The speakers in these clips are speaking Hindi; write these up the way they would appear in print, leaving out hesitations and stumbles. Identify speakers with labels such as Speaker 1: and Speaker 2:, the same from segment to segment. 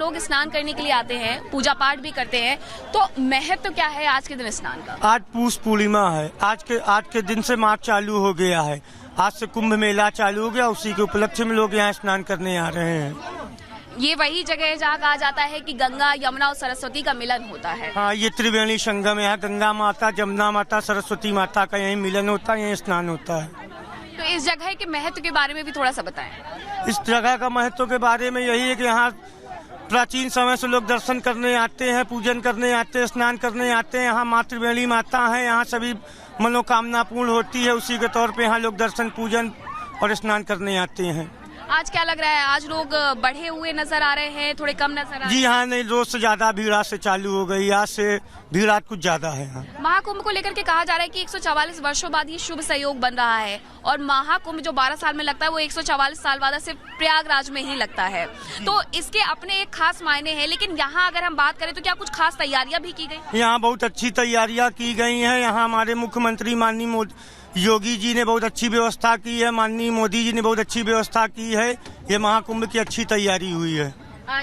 Speaker 1: लोग स्नान करने के लिए आते हैं, पूजा पाठ भी करते हैं, तो महत्व तो क्या है आज के दिन स्नान का?
Speaker 2: आज पूष पूर्णिमा है। आज के दिन से मार्च चालू हो गया है। आज से कुंभ मेला चालू हो गया, उसी के उपलक्ष्य में लोग यहाँ स्नान करने आ रहे हैं।
Speaker 1: ये वही जगह है जहाँ कहा जाता है कि गंगा, यमुना और सरस्वती का मिलन होता है।
Speaker 2: हाँ, ये त्रिवेणी संगम है। गंगा माता, जमुना माता, सरस्वती माता का यही मिलन होता है, यही स्नान होता है।
Speaker 1: तो इस जगह के महत्व के बारे में भी थोड़ा सा बताएं।
Speaker 2: इस जगह का महत्व के बारे में यही है कि यहाँ प्राचीन समय से लोग दर्शन करने आते हैं, पूजन करने आते हैं, स्नान करने आते हैं। यहाँ माँ त्रिवेणी माता है, यहाँ सभी मनोकामना पूर्ण होती है। उसी के तौर पे यहाँ लोग दर्शन, पूजन और स्नान करने आते हैं।
Speaker 1: आज क्या लग रहा है, आज लोग बढ़े हुए नजर आ रहे हैं, थोड़े कम नजर आ रहे हैं?
Speaker 2: जी हाँ, नहीं, रोज से ज्यादा भीड़ आज से चालू हो गई। आज से भीड़ आज कुछ ज्यादा है यहाँ।
Speaker 1: महाकुंभ को लेकर के कहा जा रहा है कि 144 वर्षों बाद ये शुभ संयोग बन रहा है, और महाकुंभ जो 12 साल में लगता है वो 144 साल बाद सिर्फ प्रयागराज में ही लगता है। तो इसके अपने एक खास मायने हैं, लेकिन यहाँ अगर हम बात करें तो क्या कुछ खास तैयारियां भी की गई? यहाँ
Speaker 2: बहुत अच्छी तैयारियां की गई हैं। यहाँ हमारे मुख्यमंत्री माननीय योगी जी ने बहुत अच्छी व्यवस्था की है, माननीय मोदी जी ने बहुत अच्छी व्यवस्था की है। ये महाकुंभ की अच्छी तैयारी हुई है।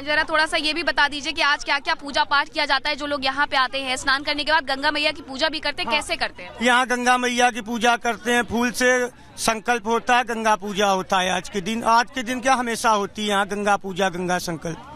Speaker 1: जरा थोड़ा सा ये भी बता दीजिए कि आज क्या क्या पूजा पाठ किया जाता है? जो लोग यहाँ पे आते हैं स्नान करने के बाद गंगा मैया की पूजा भी करते हैं, कैसे करते हैं?
Speaker 2: यहाँ गंगा मैया की पूजा करते हैं, फूल से संकल्प होता है, गंगा पूजा होता है। आज के दिन क्या हमेशा होती है यहाँ गंगा पूजा, गंगा संकल्प।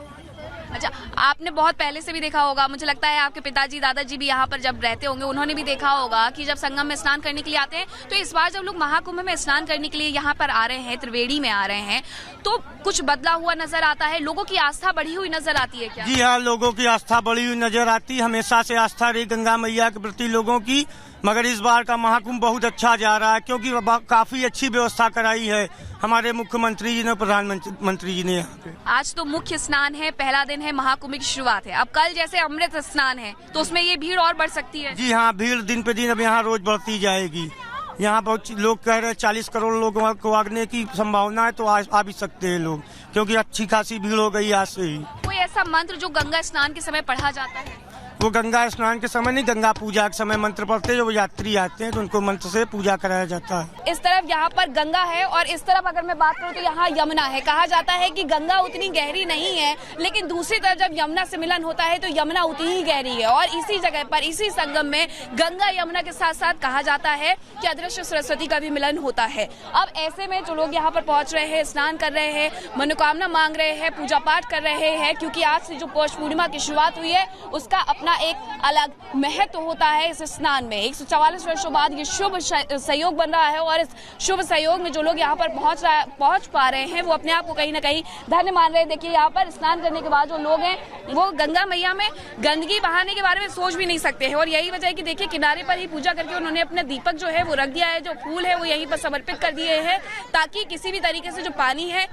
Speaker 1: अच्छा, आपने बहुत पहले से भी देखा होगा, मुझे लगता है आपके पिताजी, दादाजी भी यहाँ पर जब रहते होंगे, उन्होंने भी देखा होगा कि जब संगम में स्नान करने के लिए आते हैं, तो इस बार जब लोग महाकुंभ में स्नान करने के लिए यहाँ पर आ रहे हैं, त्रिवेणी में आ रहे हैं, तो कुछ बदला हुआ नजर आता है? लोगों की आस्था बढ़ी हुई नजर आती है क्या?
Speaker 2: जी हाँ, लोगों की आस्था बढ़ी हुई नजर आती है। हमेशा से आस्था रही गंगा मैया के प्रति लोगों की, मगर इस बार का महाकुंभ बहुत अच्छा जा रहा है, क्योंकि काफी अच्छी व्यवस्था कराई है हमारे मुख्यमंत्री जी ने, प्रधानमंत्री जी ने यहाँ पे।
Speaker 1: आज तो मुख्य स्नान है, पहला दिन है, महाकुंभ की शुरुआत है। अब कल जैसे अमृत स्नान है, तो उसमें ये भीड़ और बढ़ सकती है?
Speaker 2: जी हाँ, भीड़ दिन पे दिन अब यहाँ रोज बढ़ती जाएगी। यहाँ बहुत लोग कह रहे हैं 40 करोड़ लोगों को आने की संभावना है, तो आ भी सकते हैं लोग, क्योंकि अच्छी खासी भीड़ हो गई आज से ही।
Speaker 1: कोई ऐसा मंत्र जो गंगा स्नान के समय पढ़ा जाता है?
Speaker 2: वो गंगा स्नान के समय नहीं, गंगा पूजा के समय मंत्र पढ़ते हैं। जो यात्री आते हैं तो उनको मंत्र से पूजा कराया जाता है।
Speaker 1: इस तरफ यहाँ पर गंगा है, और इस तरफ अगर मैं बात करूँ तो यहाँ यमुना है। कहा जाता है कि गंगा उतनी गहरी नहीं है, लेकिन दूसरी तरफ जब यमुना से मिलन होता है तो यमुना उतनी ही गहरी है। और इसी जगह पर, इसी संगम में गंगा यमुना के साथ साथ कहा जाता है कि अदृश्य सरस्वती का भी मिलन होता है। अब ऐसे में जो लोग यहाँ पर पहुँच रहे हैं, स्नान कर रहे हैं, मनोकामना मांग रहे हैं, पूजा पाठ कर रहे हैं, क्योंकि आज से जो पौष पूर्णिमा की शुरुआत हुई है उसका अपना एक अलग महत्व होता है इस स्नान में। 144 वर्षों बाद ये शुभ संयोग बन रहा है, और इस शुभ संयोग में जो लोग यहाँ पर पहुंच पा रहे हैं वो अपने आप को कहीं ना कहीं धन्य मान रहे हैं। देखिए, यहाँ पर स्नान करने के बाद जो लोग हैं वो गंगा मैया में गंदगी बहाने के बारे में सोच भी नहीं सकते हैं, और यही वजह है कि देखिए किनारे पर ही पूजा करके उन्होंने अपना दीपक जो है वो रख दिया है, जो फूल है वो यहीं पर समर्पित कर दिए हैं, ताकि किसी भी तरीके से जो पानी है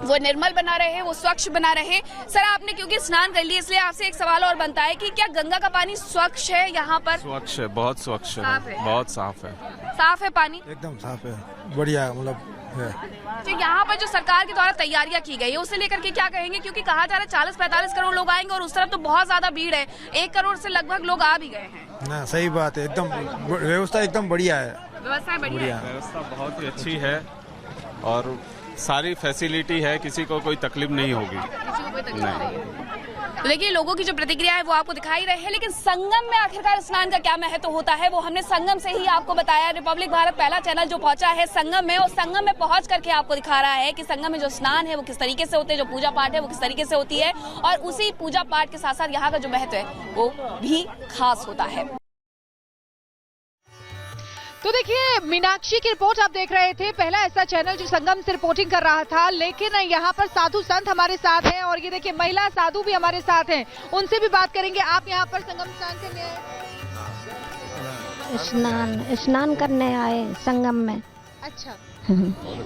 Speaker 1: वो निर्मल बना रहे, वो स्वच्छ बना रहे। सर, आपने क्योंकि स्नान कर लिया, इसलिए आपसे एक सवाल और बनता है कि क्या गंगा का पानी स्वच्छ है यहाँ पर?
Speaker 3: स्वच्छ है, बहुत स्वच्छ है, बहुत साफ है।
Speaker 1: साफ है पानी?
Speaker 4: एकदम साफ है, बढ़िया मतलब है।
Speaker 1: तो यहाँ पर जो सरकार के द्वारा तैयारियां की गई है उसे लेकर के क्या कहेंगे? क्योंकि कहा जा रहा है 40-45 करोड़ लोग आएंगे, और उस तरफ तो बहुत ज्यादा भीड़ है, 1 करोड़ से लगभग लोग आ भी गए हैं।
Speaker 4: ना, सही बात है, एकदम व्यवस्था एकदम बढ़िया है।
Speaker 1: व्यवस्था बढ़िया है,
Speaker 3: व्यवस्था बहुत ही अच्छी है, और सारी फैसिलिटी है, किसी को कोई तकलीफ नहीं होगी।
Speaker 1: किसी को कोई तकलीफ नहीं है। तो देखिए, लोगों की जो प्रतिक्रिया है वो आपको दिखाई रही है, लेकिन संगम में आखिरकार स्नान का क्या महत्व होता है वो हमने संगम से ही आपको बताया। रिपब्लिक भारत पहला चैनल जो पहुंचा है संगम में, और संगम में पहुंच करके आपको दिखा रहा है कि संगम में जो स्नान है वो किस तरीके से होते हैं, जो पूजा पाठ है वो किस तरीके से होती है, और उसी पूजा पाठ के साथ साथ यहाँ का जो महत्व है वो भी खास होता है।
Speaker 5: तो देखिए, मीनाक्षी की रिपोर्ट आप देख रहे थे, पहला ऐसा चैनल जो संगम से रिपोर्टिंग कर रहा था। लेकिन यहाँ पर साधु संत हमारे साथ हैं, और ये देखिए महिला साधु भी हमारे साथ हैं, उनसे भी बात करेंगे। आप यहाँ पर संगम स्नान करने आए?
Speaker 6: स्नान करने आए संगम में।
Speaker 5: अच्छा,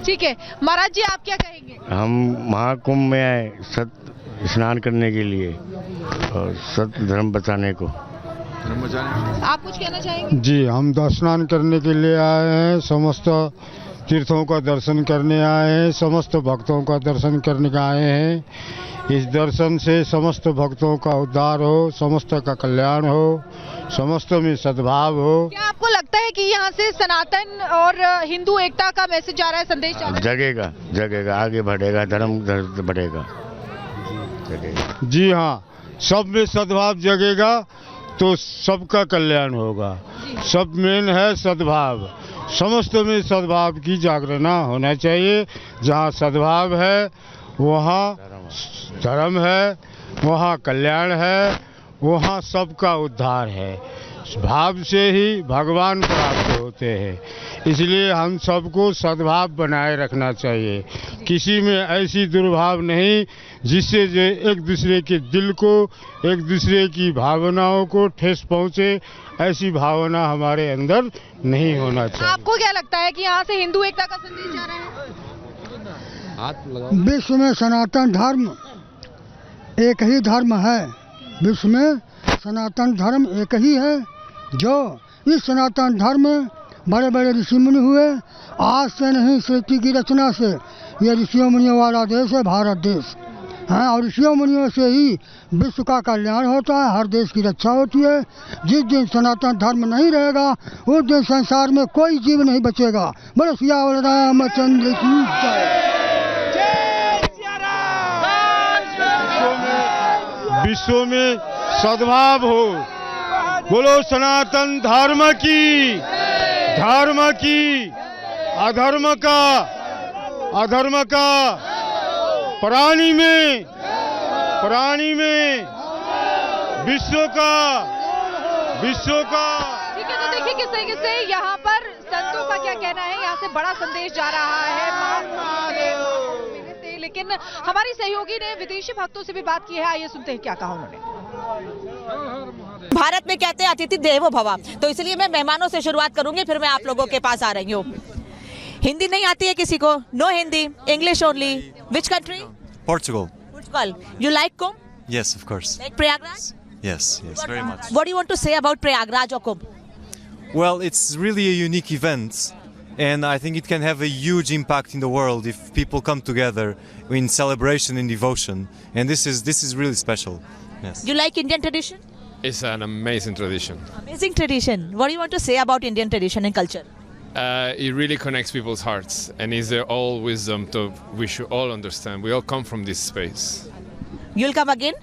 Speaker 5: ठीक है। महाराज जी, आप क्या कहेंगे?
Speaker 7: हम महाकुंभ में आए सत्य स्नान करने के लिए और सत्य धर्म बचाने को।
Speaker 5: आप कुछ कहना चाहेंगे?
Speaker 8: जी, हम स्नान करने के लिए आए हैं, समस्त तीर्थों का दर्शन करने आए हैं, समस्त भक्तों का दर्शन करने का आए हैं। इस दर्शन से समस्त भक्तों का उद्धार हो, समस्त का कल्याण हो, समस्त में सद्भाव हो।
Speaker 5: क्या आपको लगता है कि यहाँ से सनातन और हिंदू एकता का मैसेज जा रहा है, संदेश जा रहा है?
Speaker 7: जगेगा, आगे बढ़ेगा, धर्म बढ़ेगा। सकेगा।
Speaker 8: जी हाँ, सब में सद्भाव जगेगा तो सबका कल्याण होगा। सब मेन है सद्भाव, समस्त में सद्भाव की जागरण होना चाहिए। जहाँ सद्भाव है वहाँ धर्म है, वहाँ कल्याण है, वहाँ सबका उद्धार है। भाव से ही भगवान प्राप्त होते हैं। इसलिए हम सबको सद्भाव बनाए रखना चाहिए। किसी में ऐसी दुर्भाव नहीं जिससे जो एक दूसरे के दिल को, एक दूसरे की भावनाओं को ठेस पहुँचे। ऐसी भावना हमारे अंदर नहीं होना चाहिए।
Speaker 5: आपको क्या लगता है कि यहाँ से हिंदू एकता का संदेश जा रहा है?
Speaker 9: विश्व में सनातन धर्म एक ही धर्म है। विश्व में सनातन धर्म एक ही है। जो इस सनातन धर्म में बड़े बड़े ऋषि मुनि हुए, आज से नहीं सृष्टि की रचना से ये ऋषियों मुनियों वाला देश है भारत देश। हाँ, और ऋषियों मुनियों से ही विश्व का कल्याण होता है, हर देश की रक्षा होती है। जिस दिन सनातन धर्म नहीं रहेगा उस दिन संसार में कोई जीव नहीं बचेगा। बोलो सियावर रामचंद्र की जय।
Speaker 8: विश्व में सद्भाव हो। बोलो सनातन धर्म की, अधर्म का प्राणी में विश्व का।
Speaker 5: ठीक है, तो देखिए किस तरीके से यहाँ पर संतों का क्या कहना है। यहाँ से बड़ा संदेश जा रहा है। लेकिन हमारी सहयोगी ने विदेशी भक्तों से भी बात की है। आइए सुनते हैं क्या कहा उन्होंने।
Speaker 10: भारत में कहते हैं अतिथि देवो भव, तो इसलिए मैं मेहमानों से शुरुआत करूंगी, फिर मैं आप लोगों के पास आ रही हूँ। हिंदी नहीं आती है किसी को? No Hindi, English only. Which country? Portugal. You like Kumbh?
Speaker 11: Yes, of course.
Speaker 10: Like Prayagraj?
Speaker 11: Yes, very much.
Speaker 10: What do you want to say about Prayagraj or Kumbh?
Speaker 11: Well, it's really a unique event, and I think it can have a huge impact in the world if people come together in celebration and devotion, and this is really special. Yes.
Speaker 10: You like Indian tradition?
Speaker 3: It's an amazing tradition.
Speaker 10: Amazing tradition. What do you want to say about Indian tradition and culture?
Speaker 3: It really connects people's hearts, and is there all wisdom to we should all understand. We all come from this space.
Speaker 10: You'll come again?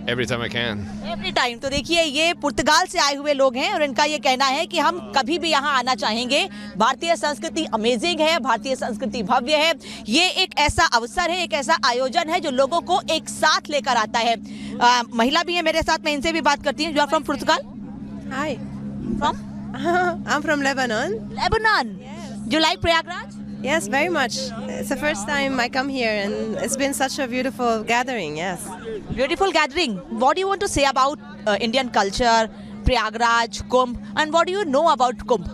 Speaker 3: Every time I can.
Speaker 10: Every time. तो देखिए ये पुर्तगाल से आए हुए लोग हैं और इनका ये कहना है कि हम कभी भी यहाँ आना चाहेंगे। भारतीय संस्कृति अमेजिंग है, भारतीय संस्कृति भव्य है। ये एक ऐसा अवसर है, एक ऐसा आयोजन है जो लोगों को एक साथ लेकर आता है। महिला भी है मेरे साथ, मैं इनसे भी बात करती हूँ। You are from Portugal?
Speaker 12: Hi.
Speaker 10: From?
Speaker 12: I'm from Lebanon.
Speaker 10: Lebanon. Do you like Prayagraj?
Speaker 12: Yes, very much. It's the first time I come here, and it's been such a beautiful gathering. Yes.
Speaker 10: Beautiful gathering. What do you want to say about Indian culture, Prayagraj, Kumbh, and what do you know about Kumbh?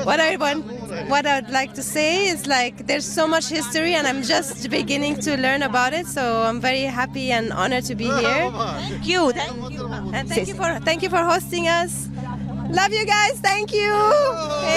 Speaker 12: What I'd like to say is like there's so much history, and I'm just beginning to learn about it. So I'm very happy and honored to be here.
Speaker 10: Thank you. Thank you.
Speaker 12: And thank you for hosting us. Love you guys. Thank you.